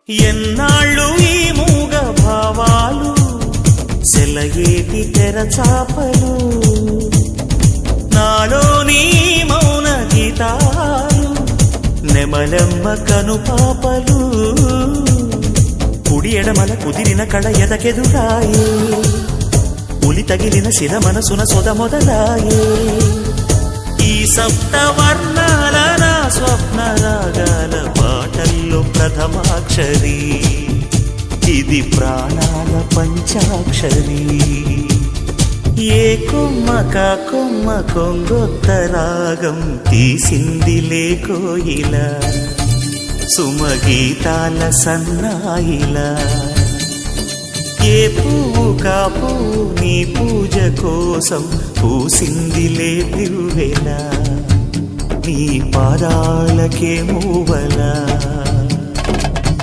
ఎన్నాళ్ళు ఈ మూగ భావాలు సెలయేటి తెరచాపలు నాలోని మౌన గీతాలు నెమలెమ్మ కనుపాపలు కుడి ఎడమల కుదిరిన కళ ఎదకెదురాయే ఉలి తగిలిన శిర మనసున సొద మొదలాయే ఈ సప్తవర్ణాల నా స్వప్న రాగాల పాటల్లో ప్రథమాక్షరి ఇది ప్రాణాల పంచాక్షరి ఏ కొమ్మక కొమ్మ కొంగొత్త రాగం తీసిందిలే కోయిలా సుమగీతాల సన్నాయిలా ఏ పువ్వు కాపు నీ పూజ కోసం పూసిందిలే దివ్వెలా నీ పాదాలకే మూవలా